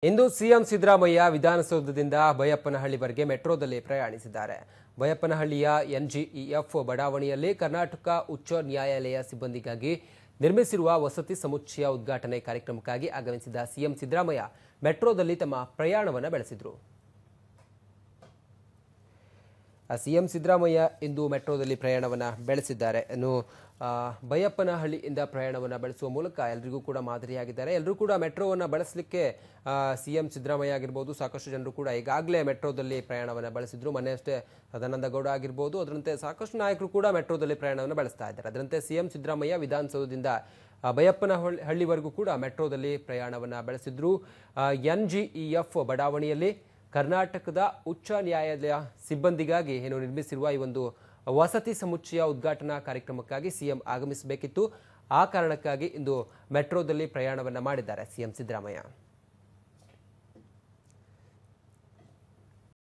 ಇಂದು CM Siddaramaiah ವಿಧಾನಸೌಧದಿಂದ ಬೈಯಪ್ಪನಹಳ್ಳಿವರೆಗೆ ಮೆಟ್ರೋದಲ್ಲಿ ಪ್ರಯಾಣಿಸಿದ್ದಾರೆ. ಬೈಯಪ್ಪನಹಳ್ಳಿಯ NGEF ಬಡಾವಣೆಯಲ್ಲಿ ಕರ್ನಾಟಕ ಉಚ್ಚ ನ್ಯಾಯಾಲಯ ಸಿಬ್ಬಂದಿಗಾಗಿ ನಿರ್ಮಿಸಿರುವ ವಸತಿ ಸಮುಚ್ಚಯ ಉದ್ಘಾಟನೆ ಕಾರ್ಯಕ್ರಮಕ್ಕಾಗಿ ಆಗಮಿಸಿದ ಸಿಎಂ ಸಿದ್ದರಾಮಯ್ಯ ಮೆಟ್ರೋದಲ್ಲಿ ತಮ್ಮ ಪ್ರಯಾಣವನ್ನು ಬೆಳೆಸಿದರು. ಸಿಎಂ ಸಿದ್ದರಾಮಯ್ಯ ಇಂದು ಮೆಟ್ರೋದಲ್ಲಿ ಪ್ರಯಾಣವನ್ನು ಬೆಳೆಸಿದ್ದಾರೆ. ಇನ್ನು ಬೈಯಪ್ಪನಹಳ್ಳಿಯಿಂದ ಪ್ರಯಾಣವನ್ನು ಬೆಳೆಸುವ ಮೂಲಕ ಎಲ್ಲರಿಗೂ ಕೂಡ ಮಾದರಿಯಾಗಿದ್ದಾರೆ. ಎಲ್ಲರೂ ಕೂಡ ಮೆಟ್ರೋವನ್ನು ಬಳಸಲಿಕ್ಕೆ ಸಿಎಂ ಸಿದ್ದರಾಮಯ್ಯ ಆಗಿರ್ಬೋದು, ಸಾಕಷ್ಟು ಜನರು ಕೂಡ ಈಗಾಗಲೇ ಮೆಟ್ರೋದಲ್ಲಿ ಪ್ರಯಾಣವನ್ನು ಬೆಳೆಸಿದ್ರು. ಮೊನ್ನೆಯಷ್ಟೇ ಸದಾನಂದ ಗೌಡ ಆಗಿರ್ಬೋದು, ಅದರಂತೆ ಸಾಕಷ್ಟು ನಾಯಕರು ಕೂಡ ಮೆಟ್ರೋದಲ್ಲಿ ಪ್ರಯಾಣವನ್ನು ಬೆಳೆಸ್ತಾ ಇದ್ದಾರೆ. ಅದರಂತೆ ಸಿಎಂ ಸಿದ್ದರಾಮಯ್ಯ ವಿಧಾನಸೌಧದಿಂದ ಬೈಯಪ್ಪನಹಳ್ಳಿವರೆಗೂ ಕೂಡ ಮೆಟ್ರೋದಲ್ಲಿ ಪ್ರಯಾಣವನ್ನು ಬೆಳೆಸಿದ್ರು. ಎನ್ಜಿಇಎಫ್ ಬಡಾವಣೆಯಲ್ಲಿ ಕರ್ನಾಟಕದ ಉಚ್ಚ ನ್ಯಾಯಾಲಯ ಸಿಬ್ಬಂದಿಗಾಗಿ ನಿರ್ಮಿಸಿರುವ ಈ ಒಂದು ವಸತಿ ಸಮುಚ್ಚಯ ಉದ್ಘಾಟನಾ ಕಾರ್ಯಕ್ರಮಕ್ಕಾಗಿ ಸಿಎಂ ಆಗಮಿಸಬೇಕಿತ್ತು. ಆ ಕಾರಣಕ್ಕಾಗಿ ಇಂದು ಮೆಟ್ರೋದಲ್ಲಿ ಪ್ರಯಾಣವನ್ನು ಮಾಡಿದ್ದಾರೆ ಸಿಎಂ ಸಿದ್ದರಾಮಯ್ಯ.